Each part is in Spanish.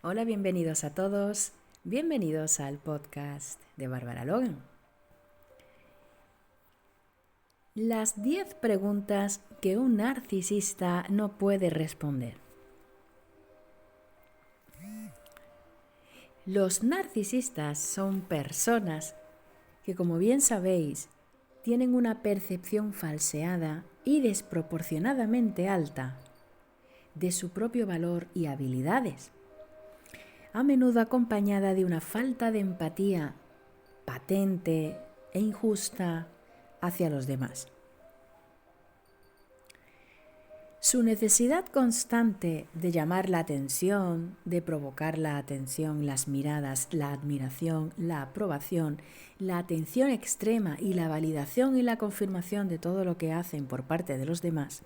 Hola, bienvenidos a todos. Bienvenidos al podcast de Bárbara Logan. Las 10 preguntas que un narcisista no puede responder. Los narcisistas son personas que, como bien sabéis, tienen una percepción falseada y desproporcionadamente alta de su propio valor y habilidades, a menudo acompañada de una falta de empatía patente e injusta hacia los demás. Su necesidad constante de llamar la atención, de provocar la atención, las miradas, la admiración, la aprobación, la atención extrema y la validación y la confirmación de todo lo que hacen por parte de los demás,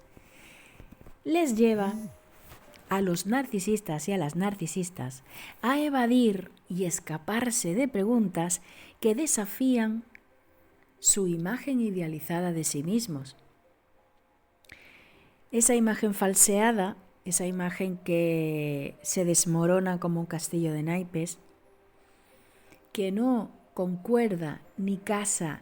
les lleva a los narcisistas y a las narcisistas a evadir y escaparse de preguntas que desafían su imagen idealizada de sí mismos. Esa imagen falseada, esa imagen que se desmorona como un castillo de naipes, que no concuerda ni casa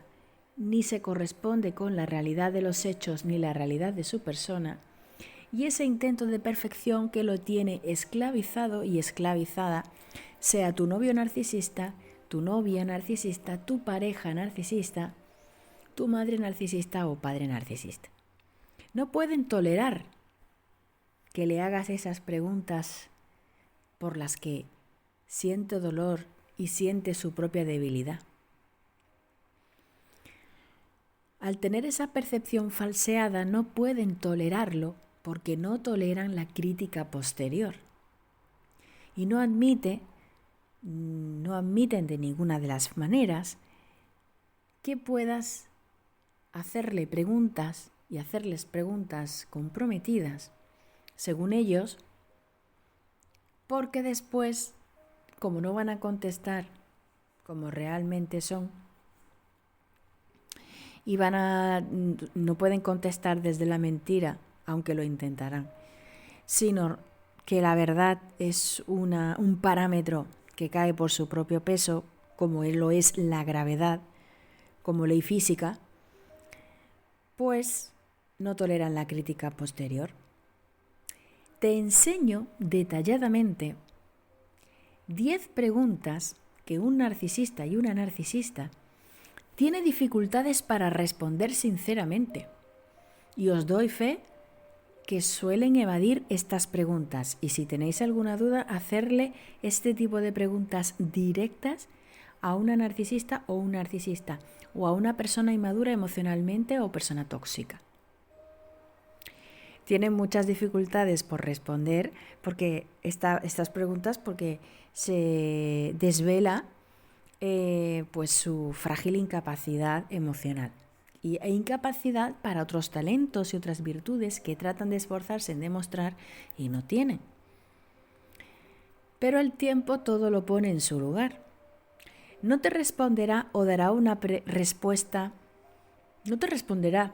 ni se corresponde con la realidad de los hechos ni la realidad de su persona, y ese intento de perfección que lo tiene esclavizado y esclavizada, sea tu novio narcisista, tu novia narcisista, tu pareja narcisista, tu madre narcisista o padre narcisista. No pueden tolerar que le hagas esas preguntas por las que siente dolor y siente su propia debilidad. Al tener esa percepción falseada, no pueden tolerarlo porque no toleran la crítica posterior. Y no admiten de ninguna de las maneras que puedas hacerle preguntas y hacerles preguntas comprometidas, según ellos, porque después, como no van a contestar como realmente son, y no pueden contestar desde la mentira, aunque lo intentarán, sino que la verdad es un parámetro que cae por su propio peso, como lo es la gravedad, como ley física, pues no toleran la crítica posterior. Te enseño detalladamente 10 preguntas que un narcisista y una narcisista tiene dificultades para responder sinceramente. Y os doy fe que suelen evadir estas preguntas. Y si tenéis alguna duda, hacerle este tipo de preguntas directas a una narcisista o un narcisista, o a una persona inmadura emocionalmente o persona tóxica. Tienen muchas dificultades por responder porque estas preguntas, porque se desvela pues su frágil incapacidad emocional e incapacidad para otros talentos y otras virtudes que tratan de esforzarse en demostrar y no tienen. Pero el tiempo todo lo pone en su lugar. No te responderá o dará una respuesta, no te responderá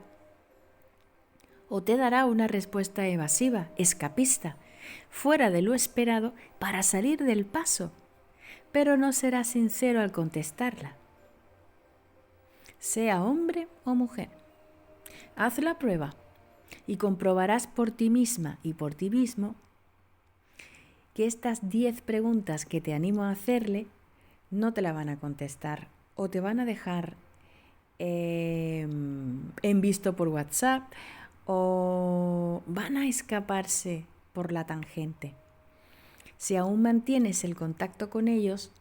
o te dará una respuesta evasiva, escapista, fuera de lo esperado para salir del paso, pero no será sincero al contestarla. Sea hombre o mujer. Haz la prueba y comprobarás por ti misma y por ti mismo que estas 10 preguntas que te animo a hacerle no te la van a contestar o te van a dejar en visto por WhatsApp o van a escaparse por la tangente. Si aún mantienes el contacto con ellos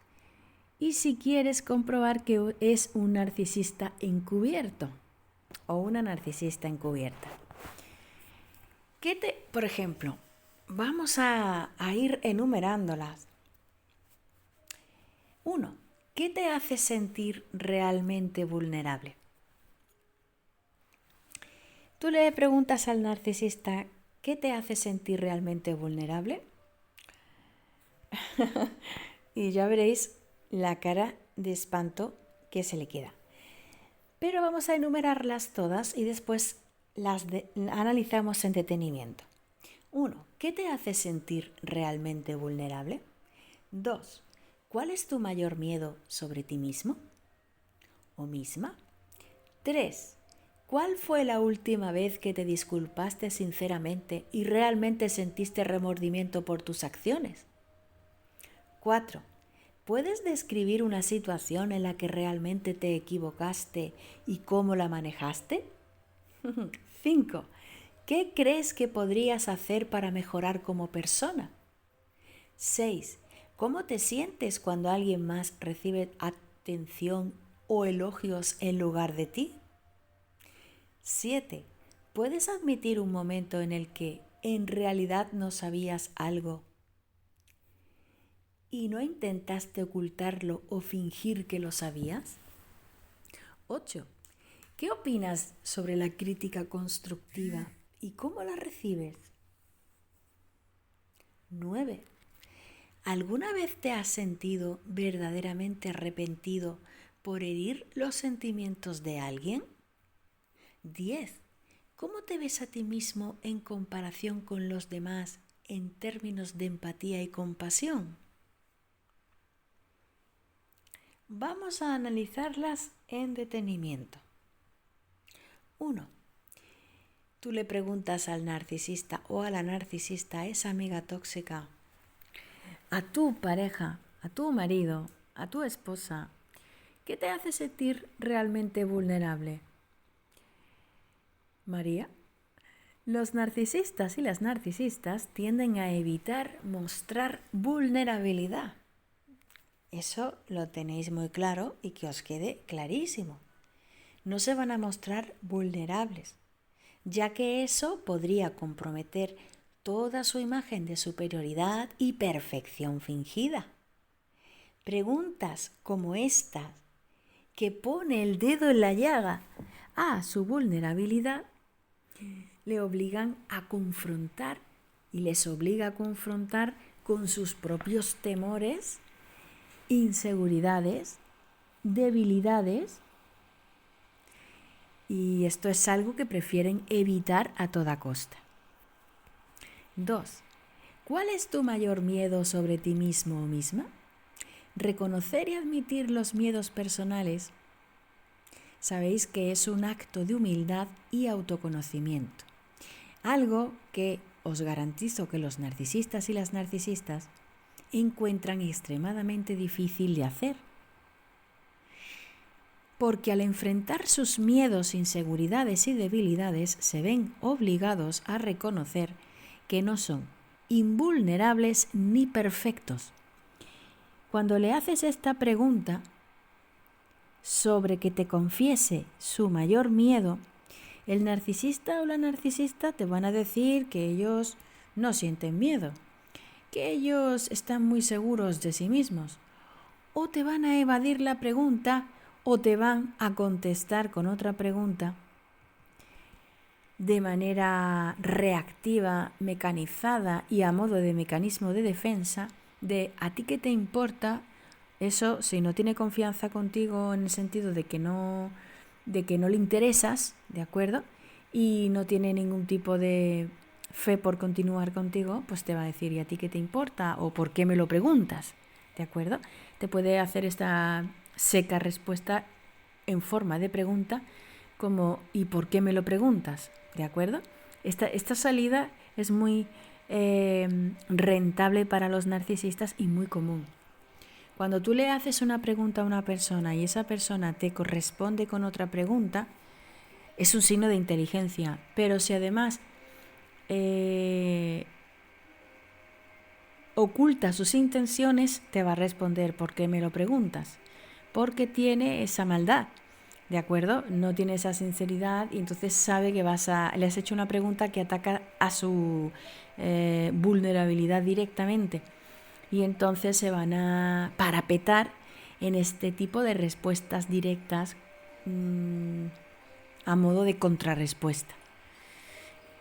y si quieres comprobar que es un narcisista encubierto o una narcisista encubierta. Por ejemplo, vamos a ir enumerándolas. 1. ¿Qué te hace sentir realmente vulnerable? Tú le preguntas al narcisista, ¿qué te hace sentir realmente vulnerable? Y ya veréis la cara de espanto que se le queda. Pero vamos a enumerarlas todas y después las analizamos en detenimiento. 1. ¿Qué te hace sentir realmente vulnerable? 2. ¿Cuál es tu mayor miedo sobre ti mismo o misma? 3. ¿Cuál fue la última vez que te disculpaste sinceramente y realmente sentiste remordimiento por tus acciones? 4. ¿Puedes describir una situación en la que realmente te equivocaste y cómo la manejaste? 5. ¿Qué crees que podrías hacer para mejorar como persona? 6. ¿Cómo te sientes cuando alguien más recibe atención o elogios en lugar de ti? 7. ¿Puedes admitir un momento en el que en realidad no sabías algo y no intentaste ocultarlo o fingir que lo sabías? 8. ¿Qué opinas sobre la crítica constructiva y cómo la recibes? 9. ¿Alguna vez te has sentido verdaderamente arrepentido por herir los sentimientos de alguien? 10. ¿Cómo te ves a ti mismo en comparación con los demás en términos de empatía y compasión? Vamos a analizarlas en detenimiento. 1. Tú le preguntas al narcisista o a la narcisista, a esa amiga tóxica, a tu pareja, a tu marido, a tu esposa, ¿qué te hace sentir realmente vulnerable? María, los narcisistas y las narcisistas tienden a evitar mostrar vulnerabilidad. Eso lo tenéis muy claro y que os quede clarísimo. No se van a mostrar vulnerables, ya que eso podría comprometer toda su imagen de superioridad y perfección fingida. Preguntas como estas, que pone el dedo en la llaga a su vulnerabilidad, le obligan a confrontar y les obliga a confrontar con sus propios temores, inseguridades, debilidades, y esto es algo que prefieren evitar a toda costa. 2. ¿Cuál es tu mayor miedo sobre ti mismo o misma? Reconocer y admitir los miedos personales, sabéis que es un acto de humildad y autoconocimiento. Algo que os garantizo que los narcisistas y las narcisistas encuentran extremadamente difícil de hacer. Porque al enfrentar sus miedos, inseguridades y debilidades, se ven obligados a reconocer que no son invulnerables ni perfectos. Cuando le haces esta pregunta sobre que te confiese su mayor miedo, el narcisista o la narcisista te van a decir que ellos no sienten miedo, que ellos están muy seguros de sí mismos, o te van a evadir la pregunta o te van a contestar con otra pregunta de manera reactiva, mecanizada y a modo de mecanismo de defensa de ¿a ti qué te importa? Eso, si no tiene confianza contigo en el sentido de que no le interesas, ¿de acuerdo? Y no tiene ningún tipo de fe por continuar contigo, pues te va a decir ¿y a ti qué te importa? O ¿por qué me lo preguntas? ¿De acuerdo? Te puede hacer esta seca respuesta en forma de pregunta como ¿y por qué me lo preguntas? ¿De acuerdo? Esta salida es muy rentable para los narcisistas y muy común. Cuando tú le haces una pregunta a una persona y esa persona te corresponde con otra pregunta, es un signo de inteligencia. Pero si además oculta sus intenciones, te va a responder ¿por qué me lo preguntas? Porque tiene esa maldad, ¿de acuerdo? No tiene esa sinceridad y entonces sabe que le has hecho una pregunta que ataca a su vulnerabilidad directamente. Y entonces se van a parapetar en este tipo de respuestas directas a modo de contrarrespuesta.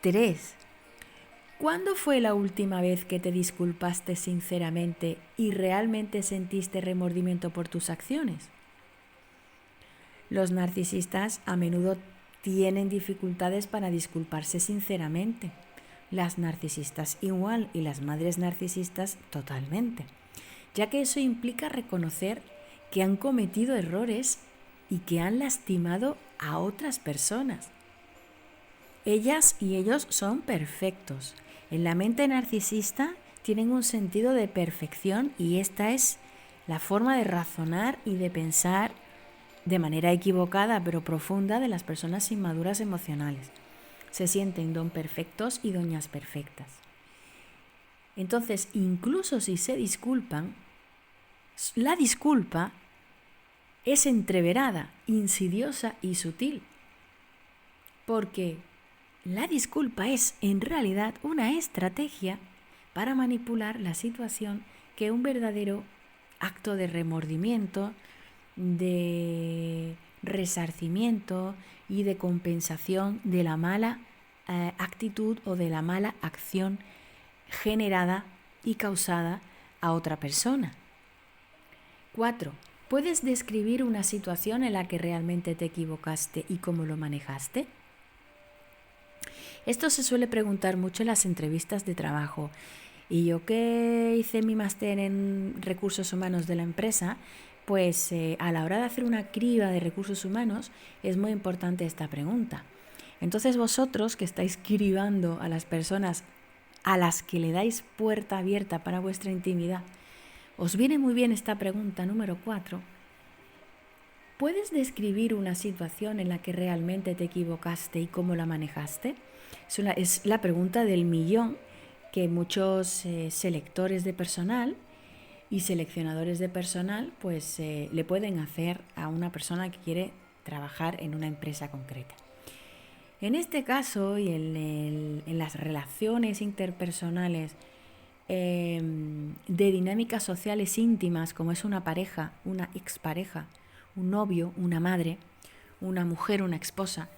3. ¿Cuándo fue la última vez que te disculpaste sinceramente y realmente sentiste remordimiento por tus acciones? Los narcisistas a menudo tienen dificultades para disculparse sinceramente. Las narcisistas igual y las madres narcisistas totalmente. ya que eso implica reconocer que han cometido errores y que han lastimado a otras personas. Ellas y ellos son perfectos. En la mente narcisista tienen un sentido de perfección y esta es la forma de razonar y de pensar de manera equivocada pero profunda de las personas inmaduras emocionales. Se sienten don perfectos y doñas perfectas. Entonces, incluso si se disculpan, la disculpa es entreverada, insidiosa y sutil, porque la disculpa es en realidad una estrategia para manipular la situación que un verdadero acto de remordimiento, de resarcimiento y de compensación de la mala actitud o de la mala acción generada y causada a otra persona. 4. ¿Puedes describir una situación en la que realmente te equivocaste y cómo lo manejaste? Esto se suele preguntar mucho en las entrevistas de trabajo. Y yo que hice mi máster en recursos humanos de la empresa, pues a la hora de hacer una criba de recursos humanos es muy importante esta pregunta. Entonces vosotros que estáis cribando a las personas a las que le dais puerta abierta para vuestra intimidad, os viene muy bien esta pregunta número 4. ¿Puedes describir una situación en la que realmente te equivocaste y cómo la manejaste? Es la pregunta del millón que muchos selectores de personal y seleccionadores de personal pues le pueden hacer a una persona que quiere trabajar en una empresa concreta. En este caso y en las relaciones interpersonales de dinámicas sociales íntimas, como es una pareja, una expareja, un novio, una madre, una mujer, una esposa,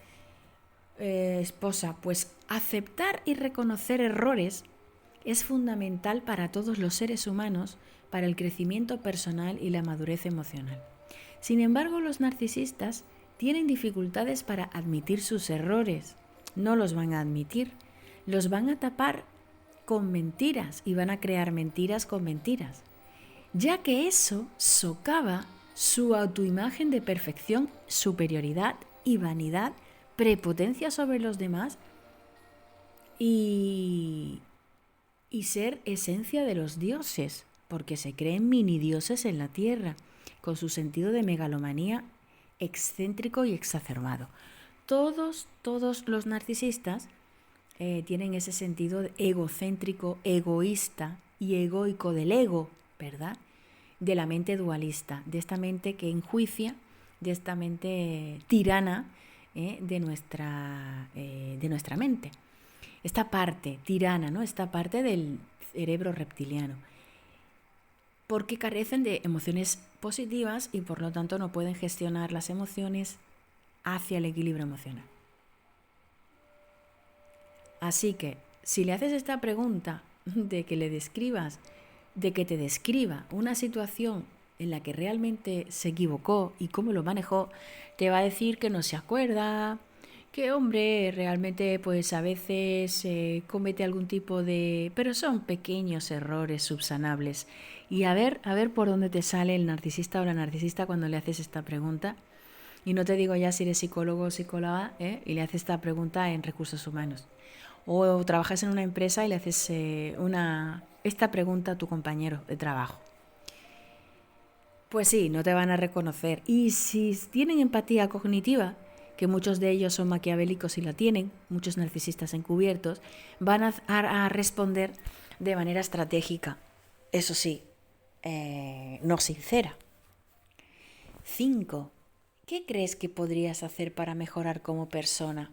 pues aceptar y reconocer errores es fundamental para todos los seres humanos, para el crecimiento personal y la madurez emocional. Sin embargo, los narcisistas tienen dificultades para admitir sus errores. No los van a admitir, los van a tapar con mentiras y van a crear mentiras con mentiras, ya que eso socava su autoimagen de perfección, superioridad y vanidad, prepotencia sobre los demás y ser esencia de los dioses, porque se creen mini dioses en la tierra, con su sentido de megalomanía excéntrico y exacerbado. Todos los narcisistas tienen ese sentido egocéntrico, egoísta y egoico del ego, ¿verdad? De la mente dualista, de esta mente que enjuicia, de esta mente tirana de nuestra mente. Esta parte tirana, ¿no? Esta parte del cerebro reptiliano. Porque carecen de emociones positivas y por lo tanto no pueden gestionar las emociones hacia el equilibrio emocional. Así que, si le haces esta pregunta de que te describa una situación en la que realmente se equivocó y cómo lo manejó, te va a decir que no se acuerda, que hombre, realmente pues a veces comete algún tipo de... pero son pequeños errores subsanables. Y a ver por dónde te sale el narcisista o la narcisista cuando le haces esta pregunta. Y no te digo ya si eres psicólogo o psicóloga y le haces esta pregunta en recursos humanos. O trabajas en una empresa y le haces esta pregunta a tu compañero de trabajo. Pues sí, no te van a reconocer. Y si tienen empatía cognitiva, que muchos de ellos son maquiavélicos y la tienen, muchos narcisistas encubiertos, van a responder de manera estratégica. Eso sí, no sincera. 5. ¿Qué crees que podrías hacer para mejorar como persona?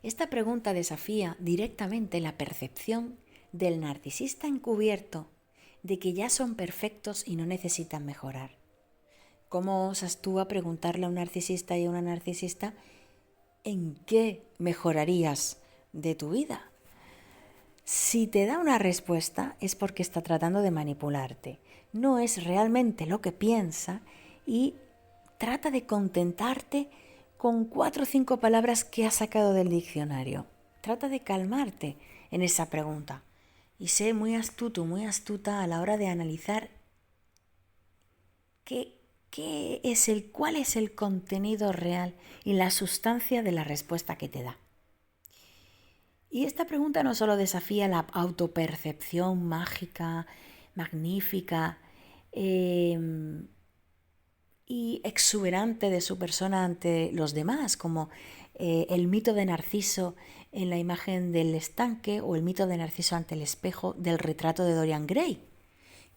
Esta pregunta desafía directamente la percepción del narcisista encubierto de que ya son perfectos y no necesitan mejorar. ¿Cómo osas tú a preguntarle a un narcisista y a una narcisista en qué mejorarías de tu vida? Si te da una respuesta es porque está tratando de manipularte. No es realmente lo que piensa y trata de contentarte con 4 o 5 palabras que ha sacado del diccionario. Trata de calmarte en esa pregunta. y sé muy astuto, muy astuta a la hora de analizar cuál es el contenido real y la sustancia de la respuesta que te da. Y esta pregunta no solo desafía la autopercepción mágica, magnífica y exuberante de su persona ante los demás, como el mito de Narciso en la imagen del estanque o el mito de Narciso ante el espejo del retrato de Dorian Gray,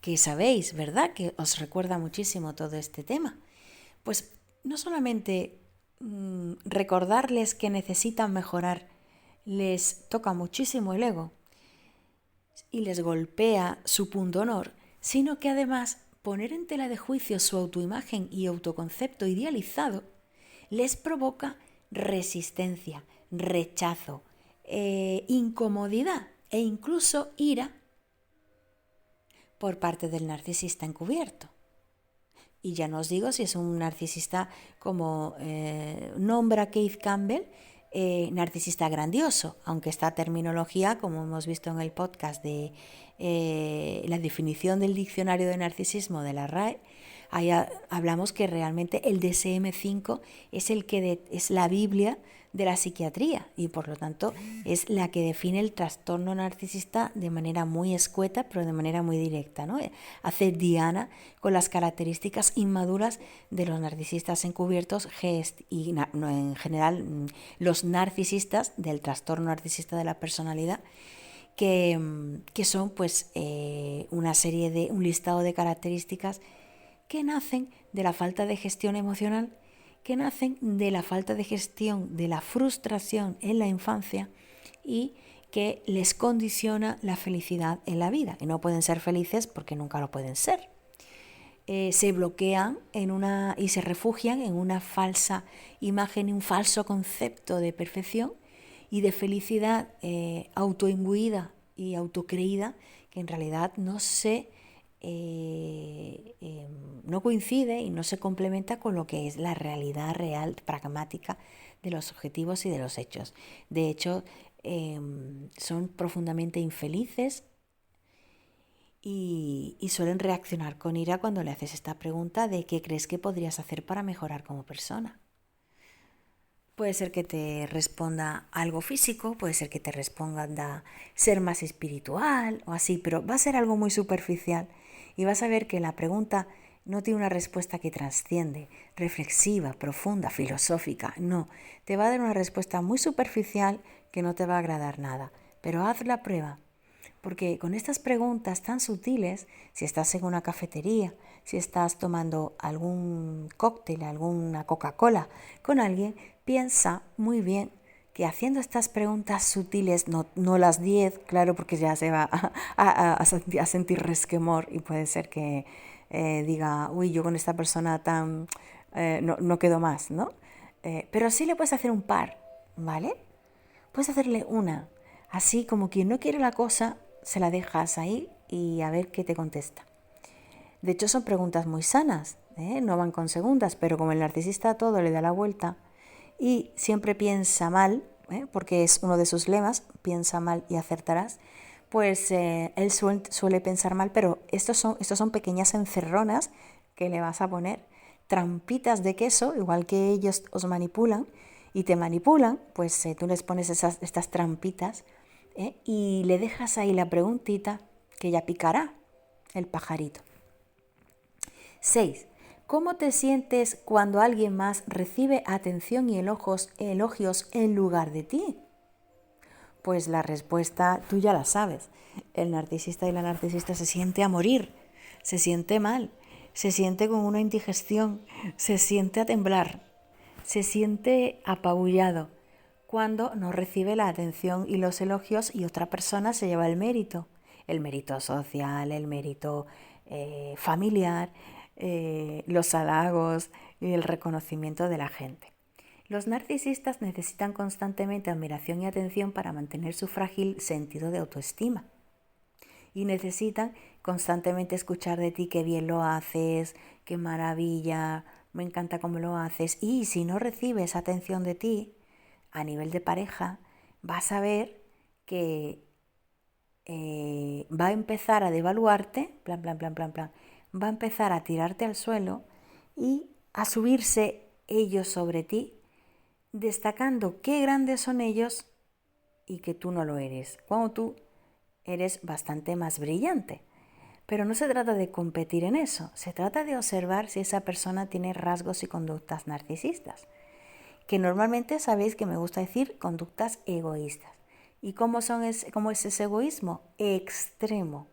que sabéis, ¿verdad?, que os recuerda muchísimo todo este tema. Pues no solamente recordarles que necesitan mejorar les toca muchísimo el ego y les golpea su punto honor, sino que además poner en tela de juicio su autoimagen y autoconcepto idealizado les provoca resistencia, rechazo, incomodidad e incluso ira por parte del narcisista encubierto. Y ya no os digo si es un narcisista como nombra Keith Campbell, narcisista grandioso, aunque esta terminología, como hemos visto en el podcast de la definición del diccionario de narcisismo de la RAE, ahí hablamos que realmente el DSM-5 es es la Biblia de la psiquiatría y por lo tanto es la que define el trastorno narcisista de manera muy escueta pero de manera muy directa, ¿no? Hace diana con las características inmaduras de los narcisistas encubiertos y en general los narcisistas del trastorno narcisista de la personalidad que son pues un listado de características que nacen de la falta de gestión emocional, que nacen de la falta de gestión de la frustración en la infancia y que les condiciona la felicidad en la vida. Y no pueden ser felices porque nunca lo pueden ser. Se bloquean y se refugian en una falsa imagen, un falso concepto de perfección y de felicidad autoimbuida y autocreída, que en realidad no coincide y no se complementa con lo que es la realidad real, pragmática de los objetivos y de los hechos. De hecho, son profundamente infelices y suelen reaccionar con ira cuando le haces esta pregunta de qué crees que podrías hacer para mejorar como persona. Puede ser que te responda algo físico, puede ser que te responda ser más espiritual o así, pero va a ser algo muy superficial y vas a ver que la pregunta no tiene una respuesta que trasciende, reflexiva, profunda, filosófica. No, te va a dar una respuesta muy superficial que no te va a agradar nada. Pero haz la prueba, porque con estas preguntas tan sutiles, si estás en una cafetería, si estás tomando algún cóctel, alguna Coca-Cola con alguien, piensa muy bien que haciendo estas preguntas sutiles, no las 10, claro, porque ya se va a sentir resquemor y puede ser que diga, uy, yo con esta persona tan no quedo más, ¿no? Pero sí le puedes hacer un par, ¿vale? Puedes hacerle una, así como quien no quiere la cosa, se la dejas ahí y a ver qué te contesta. De hecho, son preguntas muy sanas, no van con segundas, pero como el narcisista a todo le da la vuelta y siempre piensa mal, porque es uno de sus lemas, piensa mal y acertarás, pues él suele pensar mal, pero estos son pequeñas encerronas que le vas a poner, trampitas de queso, igual que ellos os manipulan y te manipulan, pues tú les pones estas trampitas y le dejas ahí la preguntita que ya picará el pajarito. 6. ¿Cómo te sientes cuando alguien más recibe atención y elogios en lugar de ti? Pues la respuesta tú ya la sabes. El narcisista y la narcisista se siente a morir, se siente mal, se siente con una indigestión, se siente a temblar, se siente apabullado cuando no recibe la atención y los elogios y otra persona se lleva el mérito social, el mérito familiar, los halagos y el reconocimiento de la gente. Los narcisistas necesitan constantemente admiración y atención para mantener su frágil sentido de autoestima. Y necesitan constantemente escuchar de ti qué bien lo haces, qué maravilla, me encanta cómo lo haces. Y si no recibes atención de ti, a nivel de pareja, vas a ver que va a empezar a devaluarte, va a empezar a tirarte al suelo y a subirse ellos sobre ti, destacando qué grandes son ellos y que tú no lo eres, cuando tú eres bastante más brillante. Pero no se trata de competir en eso, se trata de observar si esa persona tiene rasgos y conductas narcisistas, que normalmente sabéis que me gusta decir conductas egoístas. ¿Y cómo es ese egoísmo? Extremo,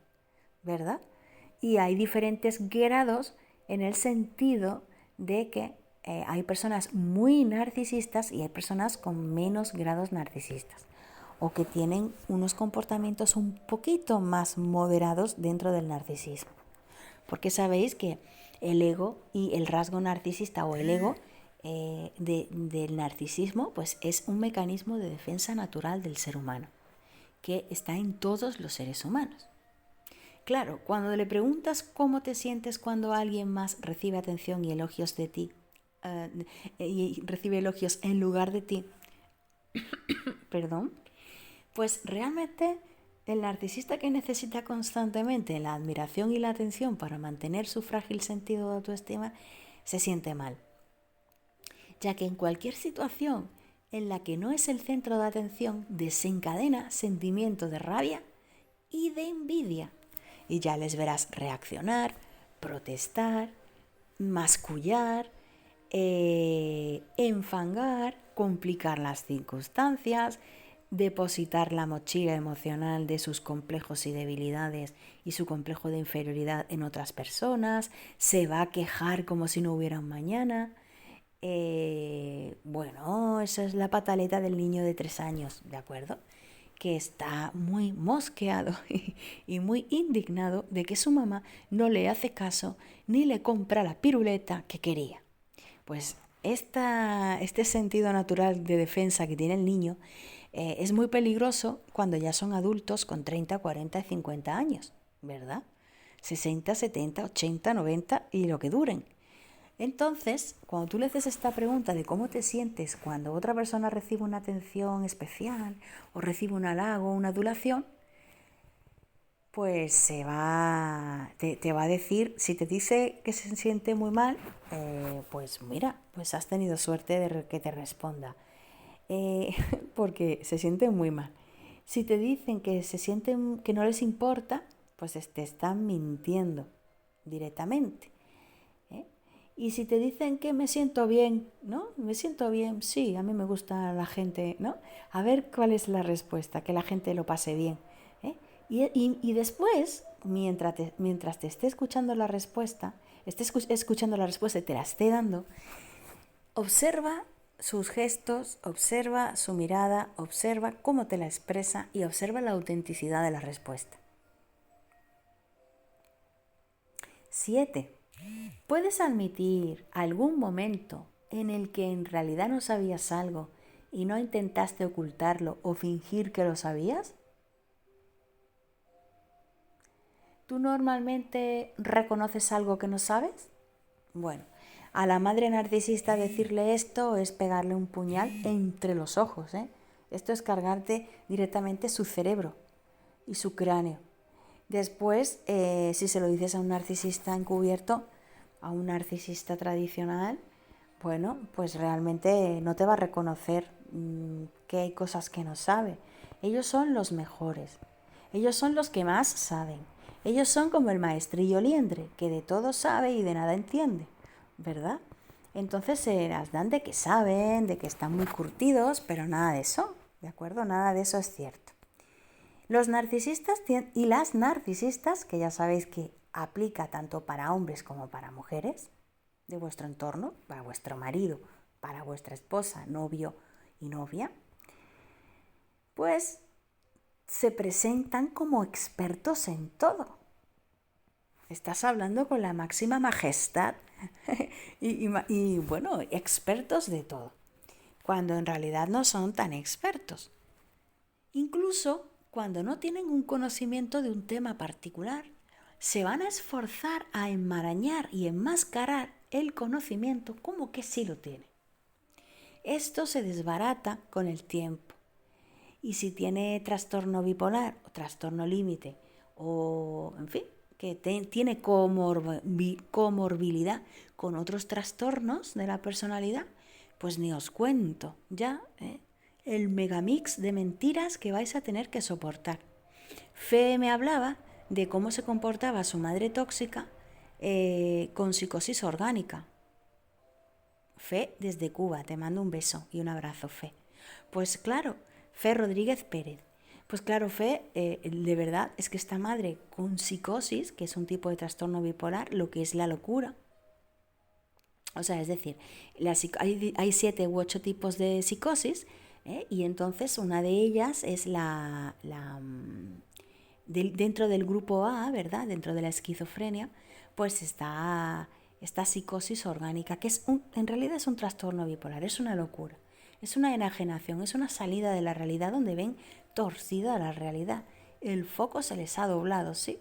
¿verdad? Y hay diferentes grados en el sentido de que hay personas muy narcisistas y hay personas con menos grados narcisistas, o que tienen unos comportamientos un poquito más moderados dentro del narcisismo. Porque sabéis que el ego y el rasgo narcisista o el ego del narcisismo pues es un mecanismo de defensa natural del ser humano, que está en todos los seres humanos. Claro, cuando le preguntas cómo te sientes cuando alguien más recibe atención y elogios de ti, y recibe elogios en lugar de ti, perdón, pues realmente el narcisista, que necesita constantemente la admiración y la atención para mantener su frágil sentido de autoestima, se siente mal, ya que en cualquier situación en la que no es el centro de atención desencadena sentimientos de rabia y de envidia. Y ya les verás reaccionar, protestar, mascullar, enfangar, complicar las circunstancias, depositar la mochila emocional de sus complejos y debilidades y su complejo de inferioridad en otras personas, se va a quejar como si no hubiera un mañana. Bueno, esa es la pataleta del niño de 3 años, ¿de acuerdo? Que está muy mosqueado y muy indignado de que su mamá no le hace caso ni le compra la piruleta que quería. Pues este sentido natural de defensa que tiene el niño es muy peligroso cuando ya son adultos con 30, 40 y 50 años, ¿verdad? 60, 70, 80, 90 y lo que duren. Entonces, cuando tú le haces esta pregunta de cómo te sientes cuando otra persona recibe una atención especial o recibe un halago o una adulación, pues te va a decir, si te dice que se siente muy mal, pues mira, pues has tenido suerte de que te responda, porque se siente muy mal. Si te dicen que se sienten, que no les importa, pues te están mintiendo directamente. Y si te dicen que me siento bien, ¿no? Me siento bien, sí, a mí me gusta la gente, ¿no? A ver cuál es la respuesta, que la gente lo pase bien. Y después, mientras te esté escuchando la respuesta, escuchando la respuesta y te la esté dando, observa sus gestos, observa su mirada, observa cómo te la expresa y observa la autenticidad de la respuesta. 7. ¿Puedes admitir algún momento en el que en realidad no sabías algo y no intentaste ocultarlo o fingir que lo sabías? ¿Tú normalmente reconoces algo que no sabes? Bueno, a la madre narcisista decirle esto es pegarle un puñal entre los ojos, ¿eh? Esto es cargarte directamente su cerebro y su cráneo. Después, si se lo dices a un narcisista encubierto, a un narcisista tradicional, bueno, pues realmente no te va a reconocer que hay cosas que no sabe. Ellos son los mejores. Ellos son los que más saben. Ellos son como el maestrillo liendre, que de todo sabe y de nada entiende, ¿verdad? Entonces se las dan de que saben, de que están muy curtidos, pero nada de eso, ¿de acuerdo? Nada de eso es cierto. Los narcisistas y las narcisistas, que ya sabéis que aplica tanto para hombres como para mujeres de vuestro entorno, para vuestro marido, para vuestra esposa, novio y novia, pues se presentan como expertos en todo. Estás hablando con la máxima majestad y bueno, expertos de todo, cuando en realidad no son tan expertos. Incluso cuando no tienen un conocimiento de un tema particular, se van a esforzar a enmarañar y enmascarar el conocimiento como que sí lo tiene. Esto se desbarata con el tiempo Y si tiene trastorno bipolar o trastorno límite o, en fin, que tiene comorbilidad con otros trastornos de la personalidad, pues ni os cuento ya el megamix de mentiras que vais a tener que soportar. Fe me hablaba de cómo se comportaba su madre tóxica con psicosis orgánica. Fe desde Cuba, te mando un beso y un abrazo, Fe. Pues claro, Fe Rodríguez Pérez. Pues claro, Fe, de verdad es que esta madre con psicosis, que es un tipo de trastorno bipolar, lo que es la locura. O sea, es decir, hay 7 u 8 tipos de psicosis, y entonces una de ellas es dentro del grupo A, ¿verdad? Dentro de la esquizofrenia, pues está esta psicosis orgánica, que en realidad es un trastorno bipolar, es una locura, es una enajenación, es una salida de la realidad donde ven torcida la realidad. El foco se les ha doblado, ¿sí?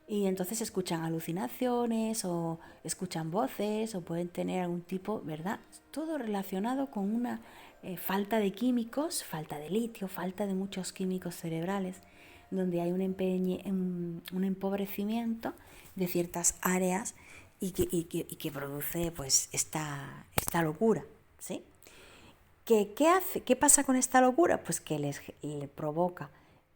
Y entonces escuchan alucinaciones o escuchan voces o pueden tener algún tipo, ¿verdad? Todo relacionado con una falta de químicos, falta de litio, falta de muchos químicos cerebrales, donde hay un empobrecimiento de ciertas áreas y que produce pues esta locura, ¿sí? ¿Qué hace? ¿Qué pasa con esta locura? Pues que le provoca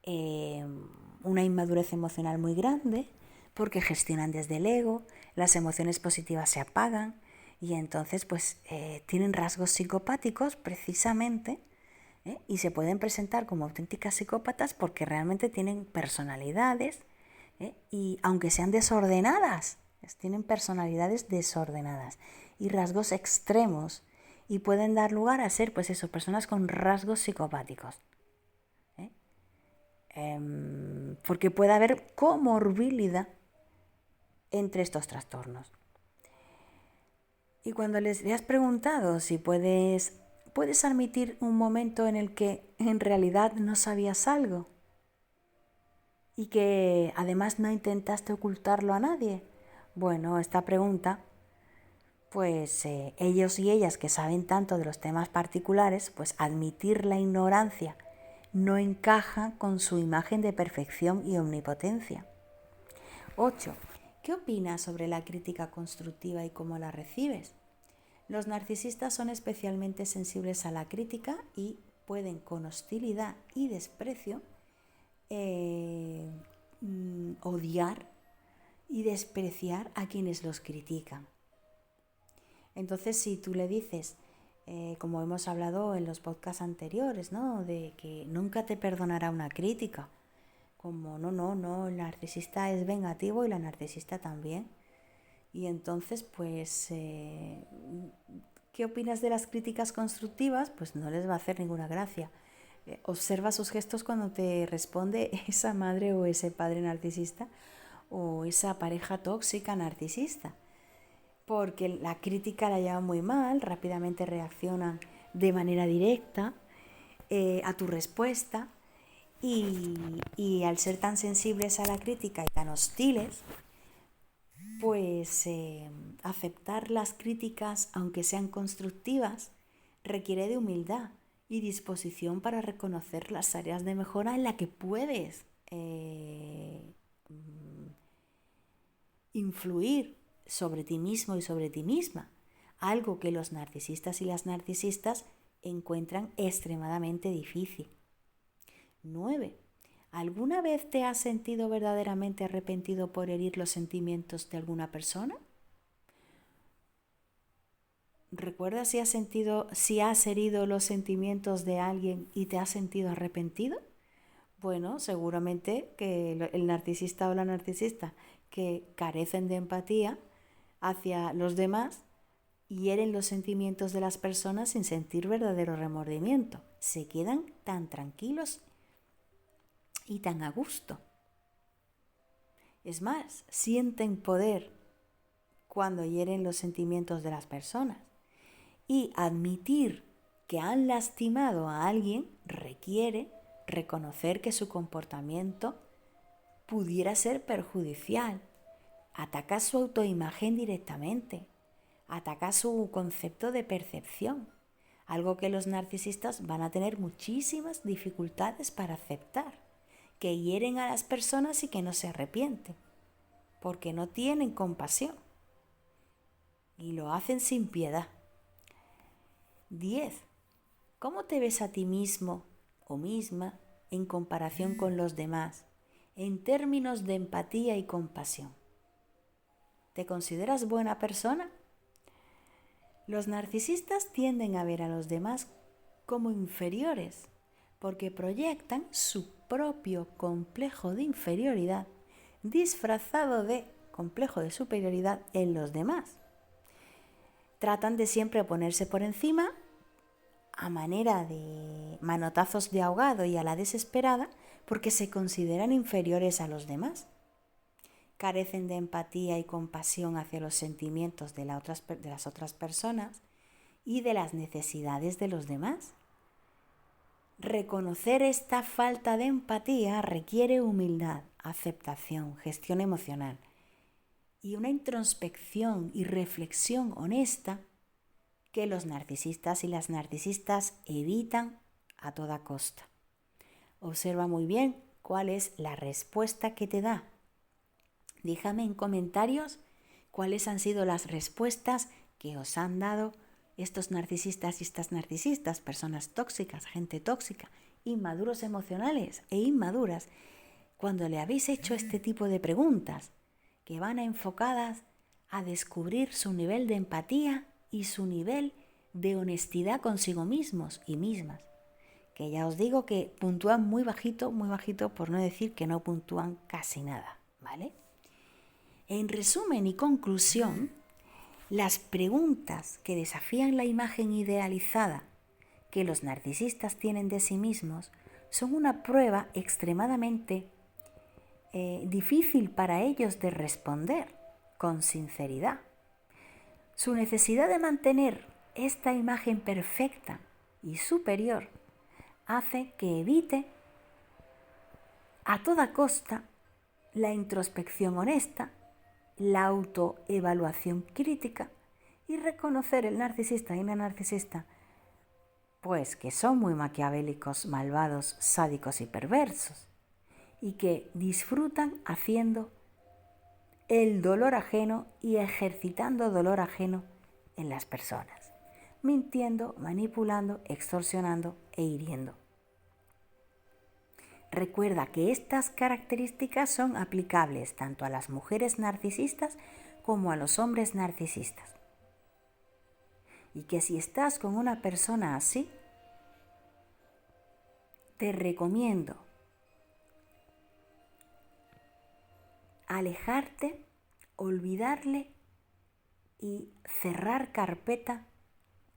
una inmadurez emocional muy grande, porque gestionan desde el ego, las emociones positivas se apagan y entonces pues tienen rasgos psicopáticos precisamente, y se pueden presentar como auténticas psicópatas porque realmente tienen personalidades, y aunque sean desordenadas, tienen personalidades desordenadas y rasgos extremos y pueden dar lugar a ser pues eso, personas con rasgos psicopáticos. Porque puede haber comorbilidad entre estos trastornos. Y cuando le has preguntado si puedes admitir un momento en el que en realidad no sabías algo y que además no intentaste ocultarlo a nadie, bueno, esta pregunta, pues ellos y ellas que saben tanto de los temas particulares, pues admitir la ignorancia no encaja con su imagen de perfección y omnipotencia. 8. ¿Qué opinas sobre la crítica constructiva y cómo la recibes? Los narcisistas son especialmente sensibles a la crítica y pueden con hostilidad y desprecio odiar y despreciar a quienes los critican. Entonces, si tú le dices, como hemos hablado en los podcasts anteriores, ¿no?, de que nunca te perdonará una crítica, como no, el narcisista es vengativo y la narcisista también. Y entonces, pues, ¿qué opinas de las críticas constructivas? Pues no les va a hacer ninguna gracia. Observa sus gestos cuando te responde esa madre o ese padre narcisista o esa pareja tóxica narcisista. Porque la crítica la llevan muy mal, rápidamente reaccionan de manera directa a tu respuesta y al ser tan sensibles a la crítica y tan hostiles, pues aceptar las críticas, aunque sean constructivas, requiere de humildad y disposición para reconocer las áreas de mejora en las que puedes influir sobre ti mismo y sobre ti misma, algo que los narcisistas y las narcisistas encuentran extremadamente difícil. 9. ¿Alguna vez te has sentido verdaderamente arrepentido por herir los sentimientos de alguna persona? ¿Recuerdas si has herido los sentimientos de alguien y te has sentido arrepentido? Bueno, seguramente que el narcisista o la narcisista que carecen de empatía hacia los demás hieren los sentimientos de las personas sin sentir verdadero remordimiento. Se quedan tan tranquilos y tan a gusto. Es más, sienten poder cuando hieren los sentimientos de las personas. Y admitir que han lastimado a alguien requiere reconocer que su comportamiento pudiera ser perjudicial. Ataca su autoimagen directamente. Ataca su concepto de percepción. algo que los narcisistas van a tener muchísimas dificultades para aceptar, que hieren a las personas y que no se arrepienten, porque no tienen compasión y lo hacen sin piedad. 10. ¿Cómo te ves a ti mismo o misma en comparación con los demás en términos de empatía y compasión? ¿Te consideras buena persona? Los narcisistas tienden a ver a los demás como inferiores porque proyectan su propio complejo de inferioridad disfrazado de complejo de superioridad en los demás. Tratan de siempre ponerse por encima a manera de manotazos de ahogado y a la desesperada porque se consideran inferiores a los demás. Carecen de empatía y compasión hacia los sentimientos de las otras personas y de las necesidades de los demás. Reconocer esta falta de empatía requiere humildad, aceptación, gestión emocional y una introspección y reflexión honesta que los narcisistas y las narcisistas evitan a toda costa. Observa muy bien cuál es la respuesta que te da. Déjame en comentarios cuáles han sido las respuestas que os han dado estos narcisistas y estas narcisistas, personas tóxicas, gente tóxica, inmaduros emocionales e inmaduras, cuando le habéis hecho este tipo de preguntas que van enfocadas a descubrir su nivel de empatía y su nivel de honestidad consigo mismos y mismas, que ya os digo que puntúan muy bajito, por no decir que no puntúan casi nada, ¿vale? En resumen y conclusión, las preguntas que desafían la imagen idealizada que los narcisistas tienen de sí mismos son una prueba extremadamente difícil para ellos de responder con sinceridad. Su necesidad de mantener esta imagen perfecta y superior hace que evite a toda costa la introspección honesta, la autoevaluación crítica y reconocer el narcisista y la narcisista, pues que son muy maquiavélicos, malvados, sádicos y perversos, y que disfrutan haciendo el dolor ajeno y ejercitando dolor ajeno en las personas, mintiendo, manipulando, extorsionando e hiriendo. Recuerda que estas características son aplicables tanto a las mujeres narcisistas como a los hombres narcisistas. Y que si estás con una persona así, te recomiendo alejarte, olvidarle y cerrar carpeta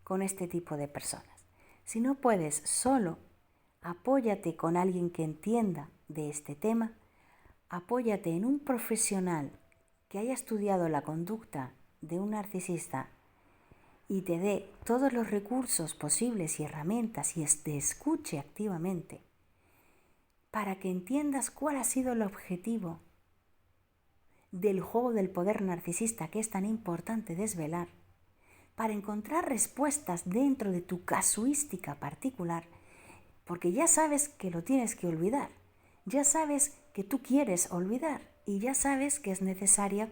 con este tipo de personas. Si no puedes solo, apóyate con alguien que entienda de este tema, apóyate en un profesional que haya estudiado la conducta de un narcisista y te dé todos los recursos posibles y herramientas y te escuche activamente para que entiendas cuál ha sido el objetivo del juego del poder narcisista que es tan importante desvelar, para encontrar respuestas dentro de tu casuística particular, porque ya sabes que lo tienes que olvidar, ya sabes que tú quieres olvidar y ya sabes que es necesario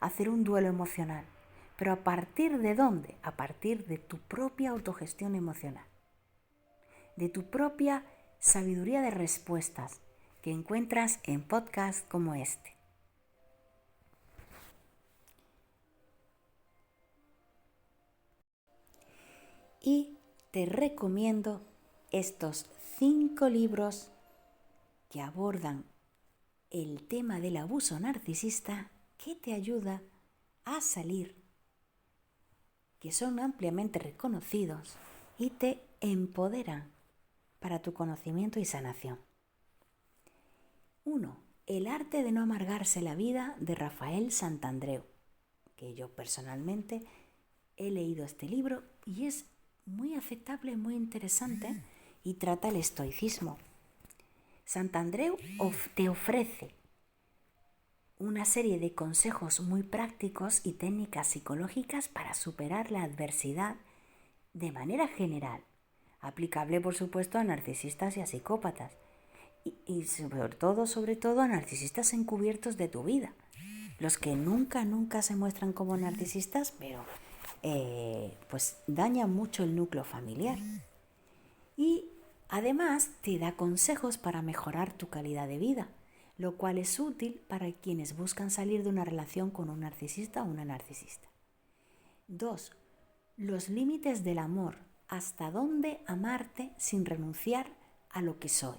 hacer un duelo emocional. Pero ¿a partir de dónde? A partir de tu propia autogestión emocional, de tu propia sabiduría de respuestas que encuentras en podcasts como este. Y te recomiendo estos 5 libros que abordan el tema del abuso narcisista que te ayuda a salir, que son ampliamente reconocidos y te empoderan para tu conocimiento y sanación. 1. El arte de no amargarse la vida, de Rafael Santandreu, que yo personalmente he leído este libro y es muy aceptable, muy interesante y trata el estoicismo. Santandreu te ofrece una serie de consejos muy prácticos y técnicas psicológicas para superar la adversidad de manera general, aplicable por supuesto a narcisistas y a psicópatas, y sobre todo a narcisistas encubiertos de tu vida, los que nunca se muestran como narcisistas, pero pues dañan mucho el núcleo familiar. Y además te da consejos para mejorar tu calidad de vida, lo cual es útil para quienes buscan salir de una relación con un narcisista o una narcisista. 2. Los límites del amor. ¿Hasta dónde amarte sin renunciar a lo que soy?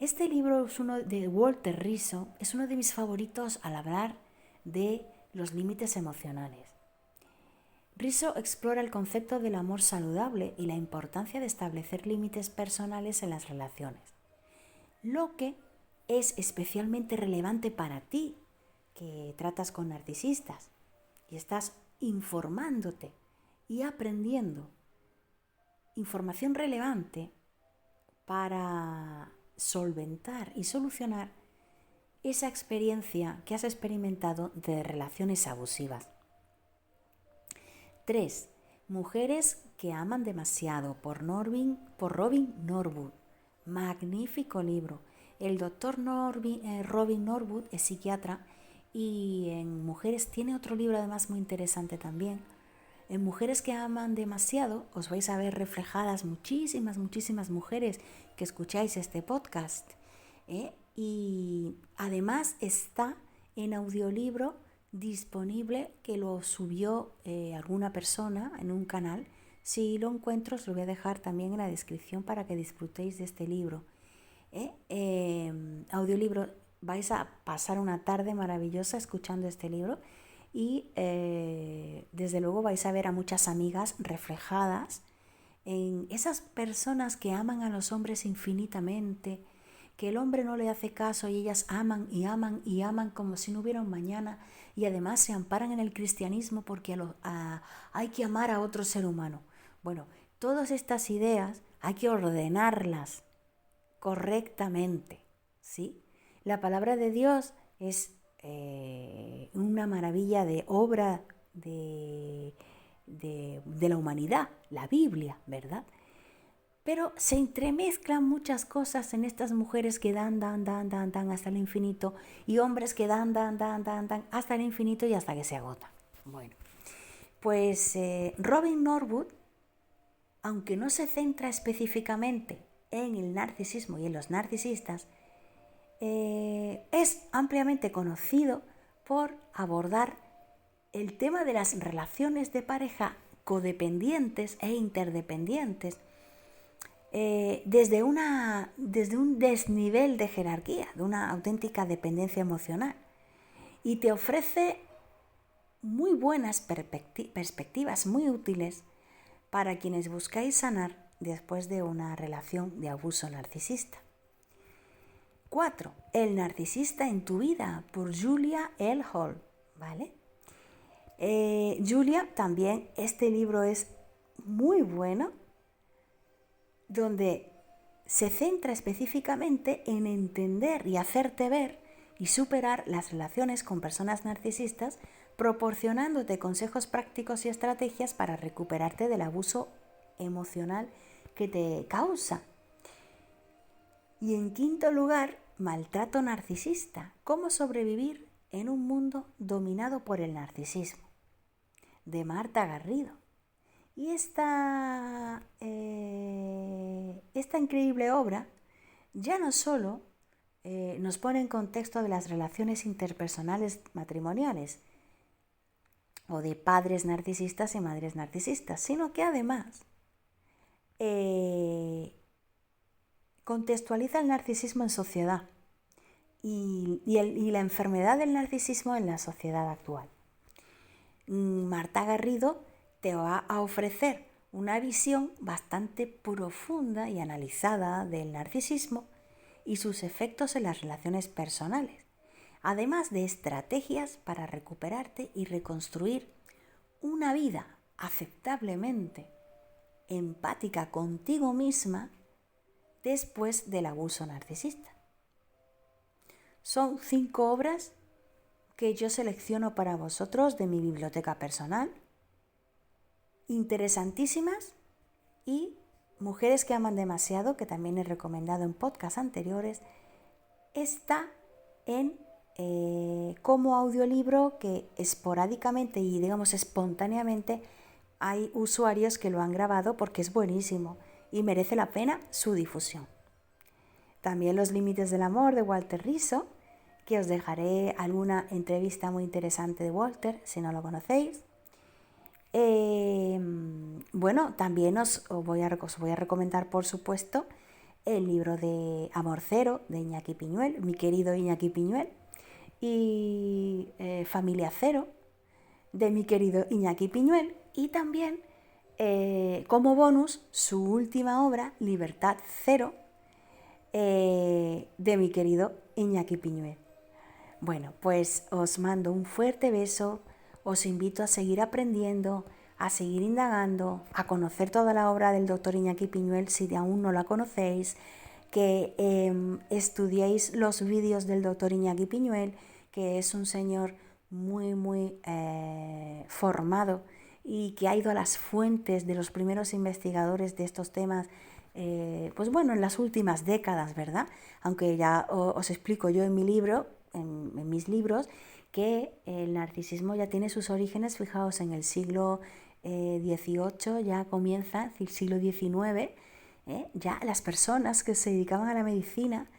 Este libro es uno de Walter Rizzo, es uno de mis favoritos al hablar de los límites emocionales. Rizzo explora el concepto del amor saludable y la importancia de establecer límites personales en las relaciones. Lo que es especialmente relevante para ti, que tratas con narcisistas y estás informándote y aprendiendo información relevante para solventar y solucionar esa experiencia que has experimentado de relaciones abusivas. 3. Mujeres que aman demasiado, por Robin Norwood. Magnífico libro. El doctor Robin Norwood es psiquiatra y en Mujeres tiene otro libro además muy interesante también. En Mujeres que aman demasiado os vais a ver reflejadas muchísimas mujeres que escucháis este podcast. Y además está en audiolibro disponible, que lo subió alguna persona en un canal. Si lo encuentro os lo voy a dejar también en la descripción para que disfrutéis de este libro. Audiolibro, vais a pasar una tarde maravillosa escuchando este libro y desde luego vais a ver a muchas amigas reflejadas en esas personas que aman a los hombres infinitamente, que el hombre no le hace caso y ellas aman y aman y aman como si no hubiera un mañana, y además se amparan en el cristianismo porque hay que amar a otro ser humano. Bueno, todas estas ideas hay que ordenarlas correctamente, ¿sí? La palabra de Dios es una maravilla de obra de la humanidad, la Biblia, ¿verdad? Pero se entremezclan muchas cosas en estas mujeres que dan hasta el infinito y hombres que dan hasta el infinito y hasta que se agotan. Bueno, pues Robin Norwood, aunque no se centra específicamente en el narcisismo y en los narcisistas, es ampliamente conocido por abordar el tema de las relaciones de pareja codependientes e interdependientes desde un desnivel de jerarquía, de una auténtica dependencia emocional. Y te ofrece muy buenas perspectivas, muy útiles para quienes buscáis sanar después de una relación de abuso narcisista. 4. El narcisista en tu vida, por Julia L. Hall, ¿vale? Julia, también este libro es muy bueno, donde se centra específicamente en entender y hacerte ver y superar las relaciones con personas narcisistas, proporcionándote consejos prácticos y estrategias para recuperarte del abuso emocional que te causa. Y en quinto lugar, maltrato narcisista. ¿Cómo sobrevivir en un mundo dominado por el narcisismo? De Marta Garrido. Y esta increíble obra ya no solo nos pone en contexto de las relaciones interpersonales matrimoniales o de padres narcisistas y madres narcisistas, sino que además contextualiza el narcisismo en sociedad y la enfermedad del narcisismo en la sociedad actual. Marta Garrido te va a ofrecer una visión bastante profunda y analizada del narcisismo y sus efectos en las relaciones personales, además de estrategias para recuperarte y reconstruir una vida aceptablemente empática contigo misma después del abuso narcisista. Son 5 obras que yo selecciono para vosotros de mi biblioteca personal interesantísimas, y Mujeres que aman demasiado, que también he recomendado en podcasts anteriores, está en como audiolibro, que esporádicamente y digamos espontáneamente hay usuarios que lo han grabado porque es buenísimo y merece la pena su difusión. También Los límites del amor de Walter Rizzo, que os dejaré alguna entrevista muy interesante de Walter si no lo conocéis. Bueno, también os voy a recomendar, por supuesto, el libro de Amor Cero de Iñaki Piñuel, mi querido Iñaki Piñuel, y Familia Cero de mi querido Iñaki Piñuel, y también como bonus su última obra, Libertad Cero, de mi querido Iñaki Piñuel. Bueno, pues os mando un fuerte beso, os invito a seguir aprendiendo, a seguir indagando, a conocer toda la obra del doctor Iñaki Piñuel si aún no la conocéis, que estudiéis los vídeos del doctor Iñaki Piñuel, que es un señor muy formado y que ha ido a las fuentes de los primeros investigadores de estos temas, pues bueno, en las últimas décadas, ¿verdad? Aunque ya os explico yo en mi libro, en mis libros, que el narcisismo ya tiene sus orígenes, fijaos, en el siglo XVIII, ya comienza, es decir, siglo XIX, ya las personas que se dedicaban a la medicina,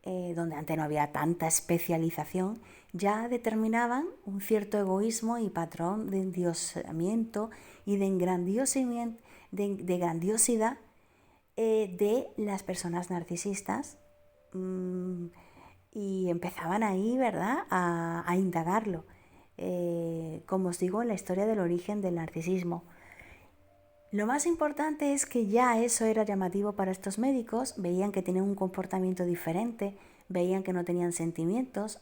donde antes no había tanta especialización, ya determinaban un cierto egoísmo y patrón de endiosamiento y de grandiosidad de las personas narcisistas, y empezaban ahí, ¿verdad?, a indagarlo. Como os digo, en la historia del origen del narcisismo. Lo más importante es que ya eso era llamativo para estos médicos, veían que tenían un comportamiento diferente, veían que no tenían sentimientos,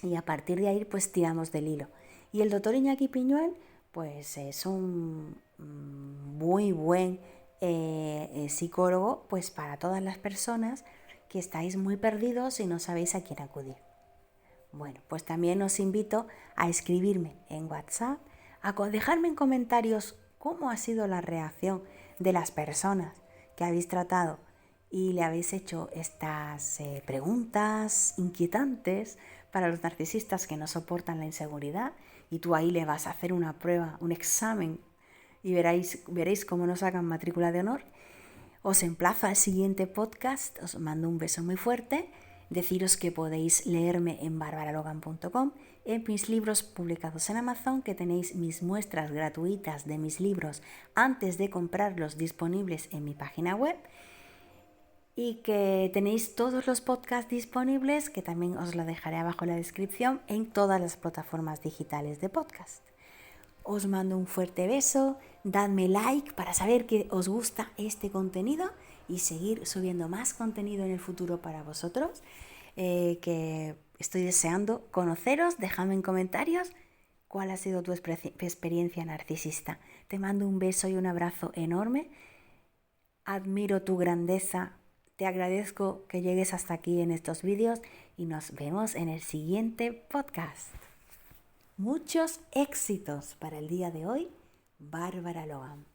y a partir de ahí pues tiramos del hilo. Y el doctor Iñaki Piñuel pues es un muy buen psicólogo pues para todas las personas que estáis muy perdidos y no sabéis a quién acudir. Bueno, pues también os invito a escribirme en WhatsApp, a dejarme en comentarios cómo ha sido la reacción de las personas que habéis tratado y le habéis hecho estas preguntas inquietantes para los narcisistas que no soportan la inseguridad, y tú ahí le vas a hacer una prueba, un examen, y veréis cómo nos sacan matrícula de honor. Os emplazo al siguiente podcast, os mando un beso muy fuerte. Deciros que podéis leerme en barbaralogan.com, en mis libros publicados en Amazon, que tenéis mis muestras gratuitas de mis libros antes de comprarlos disponibles en mi página web, y que tenéis todos los podcasts disponibles, que también os lo dejaré abajo en la descripción, en todas las plataformas digitales de podcast. Os mando un fuerte beso, dadme like para saber que os gusta este contenido y seguir subiendo más contenido en el futuro para vosotros, que estoy deseando conoceros. Dejadme en comentarios cuál ha sido tu experiencia narcisista. Te mando un beso y un abrazo enorme. Admiro tu grandeza. Te agradezco que llegues hasta aquí en estos vídeos y nos vemos en el siguiente podcast. Muchos éxitos para el día de hoy, Bárbara Logan.